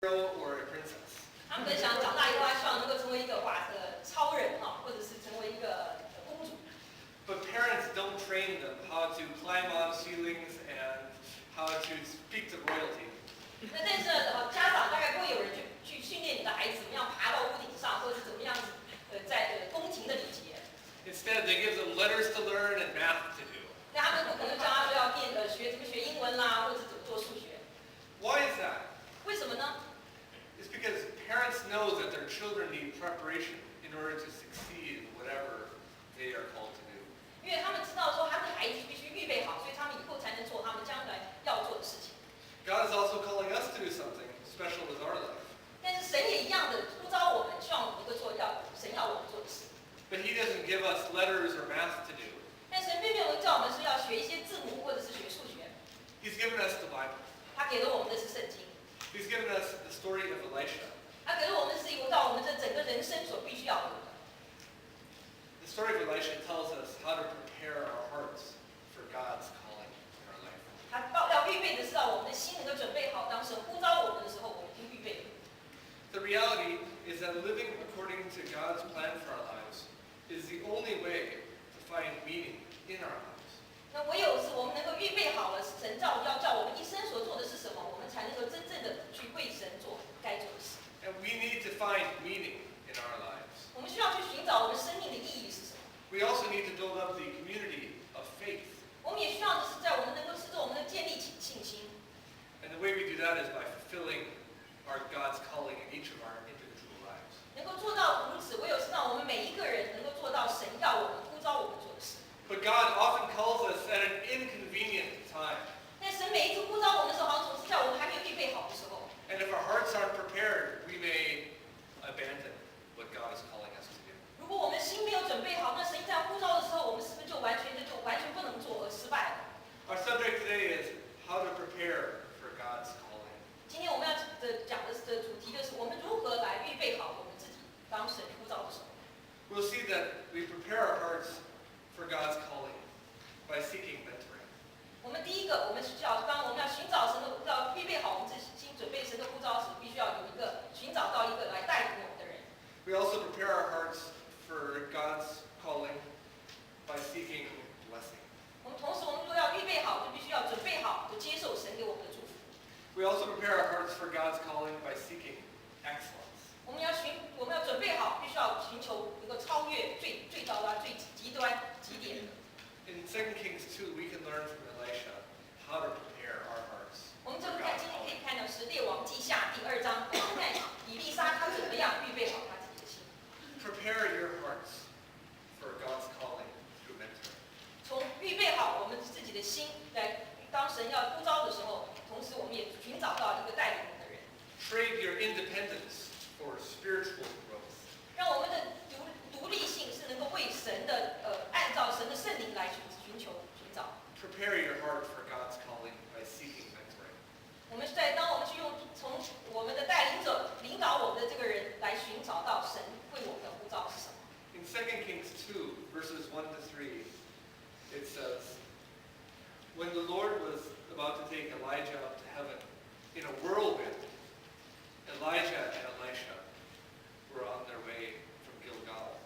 or a princess. 他们可能想长大以后，他希望能够成为一个超人啊，或者是成为一个公主。But parents don't train them how to climb on ceilings and how to speak to royalty. 那但是家长大概不会有人去训练你的孩子怎么样爬到屋顶上，或者是怎么样在宫廷的礼节。Instead, they give them letters to learn and math to do. 那他们不可能叫他说要学怎么学英文啦，或者怎么做数学。Why is that? 为什么呢？ It's because parents know that their children need preparation in order to succeed in whatever they are called to do. 因为他们知道说他的孩子必须预备好，所以他们以后才能做他们将来要做的事情。God is also calling us to do something special with our life. 但是神也一样的呼召我们，希望我们能够做神要我们做的事。But He doesn't give us letters or math to do. 但神并没有叫我们是要学一些字母或者是学数学， He's given us the Bible. 他给了我们的是圣经， He's given us the story of Elisha. 他给了我们是一到我们这整个人生所必须要有的。The story of Elisha tells us how to prepare our hearts for God's calling in our life. 他要预备的是让我们的心能够准备好，当神呼召我们的时候，我们已经预备了。The reality is that living according to God's plan for our lives is the only way to find meaning in our lives. 那唯有是我们能够预备好了，神要叫我们一生所做的是什么，我们才能够真正的去为神做该做的事。And we need to find meaning in our lives. 我们需要去寻找我们生命的意义是什么。We also need to build up the community of faith. 我们也需要的是在我们能够我们能建立起信心。And the way we do that is by fulfilling our God's calling in each of our individual lives. 能够做到如此，唯有是让我们每一个人能够做到神要我们呼召我们做的事。But God often calls us at an inconvenient time. 但神每一次呼召我们的时候，好像总是在我们还没有预备好的时候。And if our hearts aren't prepared, we may abandon what God is calling us to do. 如果我们心没有准备好，那神在呼召的时候，我们是不是就完全不能做而失败了？ Our subject today is how to prepare for God's calling. 今天我们要讲的主题就是我们如何来预备好我们自己当神呼召的时候。We'll see that we prepare our hearts for God's calling by seeking mentoring. 我们第一个，我们要寻找神的，要预备好我们自己心，准备神的呼召时，必须要寻找到一个来带领我们的人。We also prepare our hearts for God's calling by seeking blessing. 我们同时，我们如果要预备好，就必须要准备好，就接受神给我们的祝福。We also prepare our hearts for God's calling by seeking excellence. 我们要准备好，必须要寻求能够超越最高端、最极端极点的。In 2 Kings 2, we can learn from Elisha how to prepare our hearts 我们 for 今 God's 天可以 calling. 看到是列王记下第2章，我们看以利沙他怎么样预备好他自己的心。Prepare your hearts for God's calling through mentoring. 从预备好我们自己的心来，当神要呼召的时候，同时我们也寻找到一个带领我们的人。Trade your independence for spiritual growth. 让我们的独立性是能够为神的按照神的圣灵来寻找。Prepare your heart for God's calling by seeking mentoring. 当我们去从我们的带领者领导我们的这个人来寻找到神为我们的呼召是什么。In 2 Kings 2, verses 1 to 3, it says, When the Lord was about to take Elijah up to heaven in a whirlwind, Elijah and Elisha were on their way from Gilgal.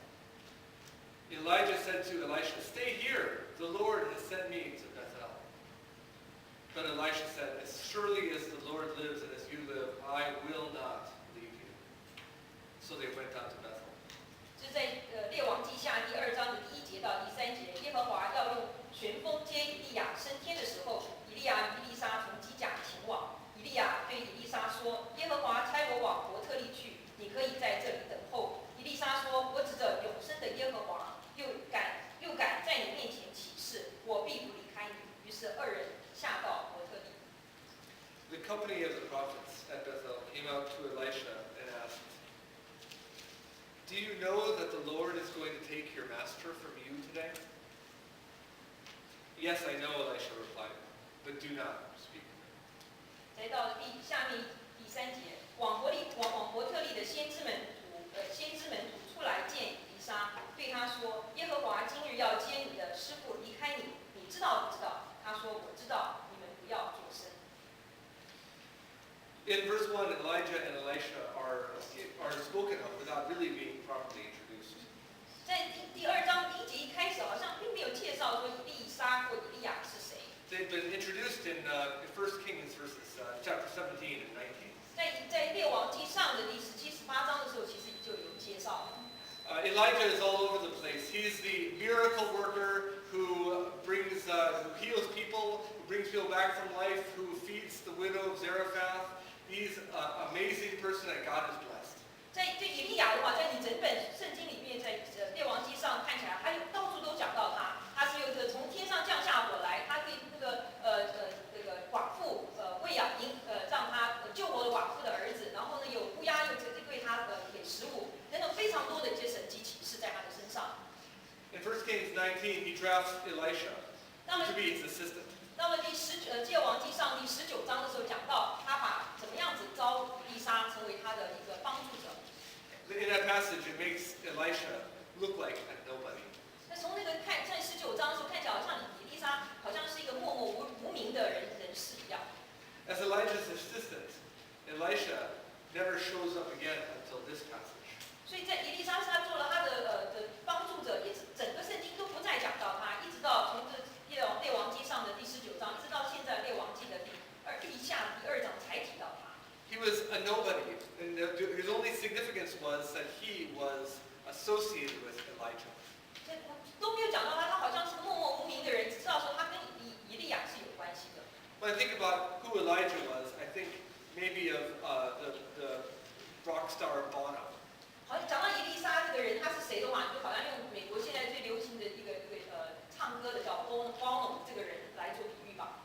Elijah said to Elisha, Stay here, the Lord has sent me to Bethel. But Elisha said, As surely as the Lord lives and as you live, I will not leave you. So they went on to Bethel. 就在列王记下第2章的第1节到第3节，耶和华要用旋风接以利亚升天的时候，以利亚与以利沙从基甲前往。以利亚对以利沙说：“耶和华差我往伯特利去，你可以在这里等候。”以利沙说：“我指着永生的耶和华，又敢在你面前起誓，我必不离开你。”于是2人下到伯特利。The company of the prophets at Bethel came out to Elisha and asked, Do you know that the Lord is going to take your master from you today? Yes, I know, Elisha replied, but do not speak. 来到下面第3节，往伯特利的先知门徒出来见以利沙，对他说：“耶和华今日要接你的师傅离开你，你知道不知道？”他说：“我知道，你们不要作声。” In verse 1, Elijah and really being properly introduced. 在第二章第1节一开始，好像并没有介绍说以利沙或以利亚是谁。They've been introduced in 1 Kings chapter 17 and 19. 在列王记上的第17、18章的时候，其实就有介绍了。Elijah is all over the place. He's the miracle worker who heals people, who brings people back from life, who feeds the widow of Zarephath. He's an amazing person that God has blessed. 在以利亚的话，在你整本圣经里面，在列王记上看起来，还有到处都讲到他，他是有一个从天上降下火来，他对那个寡妇喂养让他救活了寡妇的儿子，然后呢有乌鸦又对他给食物，等等非常多的一些神迹启示在他的身上。In 1 Kings 19, he drafts Elisha to be his assistant. 到了列王记上第19章的时候，讲到他把怎么样子招以利沙成为他的一个帮助者。In that passage, it makes Elisha look like a nobody. 那从那个在19章的时候，看起来好像以利沙好像是一个默默无名的人士一样。As Elijah's assistant, Elisha never shows up again until this passage. 所以在以利沙是他做了他的帮助者，一直整个圣经都不再讲到他，一直到从这列王记上的第19章，一直到现在列王记的下第2章才提到他。He was a nobody, and his only significance was that he was associated with Elijah. 都没有讲到他，他好像是个默默无名的人，只知道说他跟以利亚是有关系的。When I think about who Elijah was, I think maybe of the rock star Bono. 好像讲到以利沙这个人他是谁的话，你就好像用美国现在最流行的一个唱歌的叫 Bono 这个人来做比喻吧。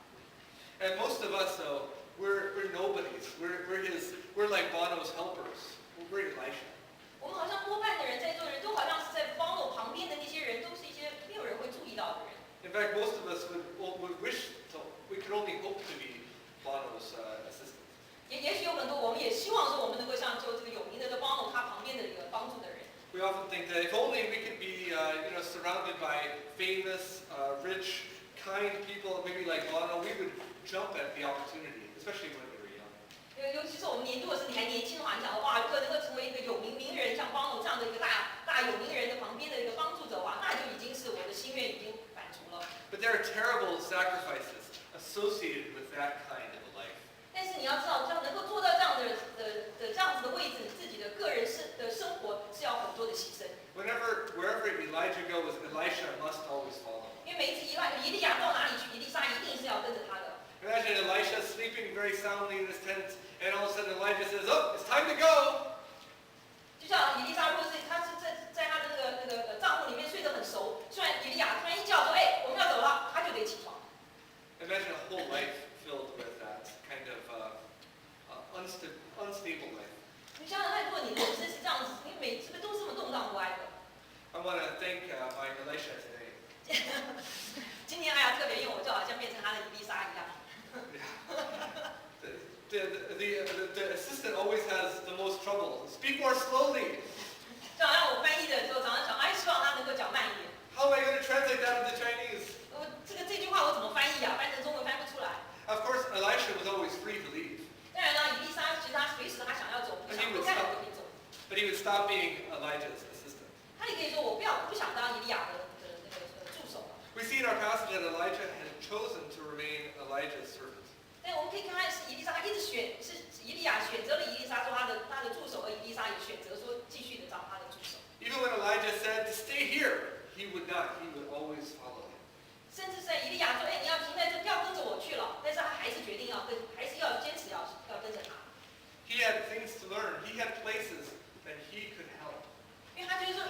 And most of us, though, we're nobodies. We're like Bono's helpers. We're Elisha. 我们好像多半的人在座的人都好像是在 Bono 旁边的那些人，都是一些没有人会注意到的人。In fact, most of us would wish we could only hope to be Bono's assistant. 也许有很多我们也希望说我们能够像就这个有名的 Bono 他旁边的一个帮助的人。We often think that if only we could be, surrounded by famous, rich, kind people, maybe like Bono, we would jump at the opportunity, especially when we were young. 尤其是我们如果是你还年轻的话，你想哇，如果能够成为一个有名人，像 Bono 这样的一个大有名人的旁边的一个帮助者哇，那就已经是我的心愿已经满足了。But there are terrible sacrifices associated with that kind of a life. 但是你要知道，要能够做到这样这样子的位置，你自己的个人的生活是要很多的牺牲。Wherever Elijah goes, Elisha must always follow. 因为每一次以利亚到哪里去，以利沙一定是要跟着他的。Imagine Elisha sleeping very soundly in his tent, and all of a sudden Elijah says, "Oh, it's time to go." 就像以利沙，如果是他是在他的那个帐篷里面睡得很熟，虽然以利亚突然一叫说，哎，我们要走了，他就得起床。Imagine a whole life filled with that kind of unstable life. 你想想看，如果你的人生是这样子，你每次都是这么动荡不安的。I want to thank my Elisha today. 今天哎呀特别用，我就好像变成他的以利沙一样。The assistant always has the most trouble. Speak more slowly. 就好像我翻译的时候，常常想，哎，希望他能够讲慢一点。How am I going to translate that into Chinese? 这句话我怎么翻译啊？翻成中文翻不出来。Of course, Elisha was always free to leave. 当然了，以利沙其实他随时他想要走，不想不干就可以走。But he would stop being Elijah's assistant. 他也可以说，我不想当以利亚的那个助手了。We see in our passage that Elijah had chosen to remain Elijah's servant. 但我们可以看看是以利沙，他一直是以利亚选择了以利沙做他的助手，而以利沙也选择说继续的当他的助手。Even when Elijah said to stay here, he would not. He would always follow him. 甚至在以利亚说，哎，你要停在这，不要跟着我去了，但是他还是决定还是要坚持要跟着他。He had things to learn. He had places that he could help. 因为他觉得说，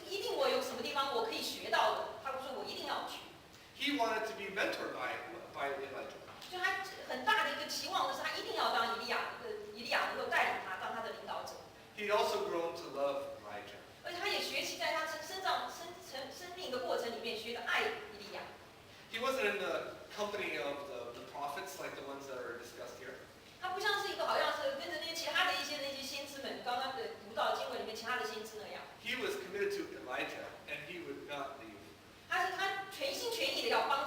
一定我有什么地方我可以学到的，他说我一定要去。He wanted to be mentored by Elijah. 就他很大的一个期望的是，他一定要当以利亚能够带领他，当他的领导者。He'd also grown to love Elijah. 而且他也学习在他生命的过程里面学的爱以利亚。He wasn't in the company of the prophets like the ones that are discussed here. 他不像是一个好像是跟着那些那些先知们刚刚的读到经文里面其他的先知那样。He was committed to Elijah, and he would not leave. 他全心全意的要帮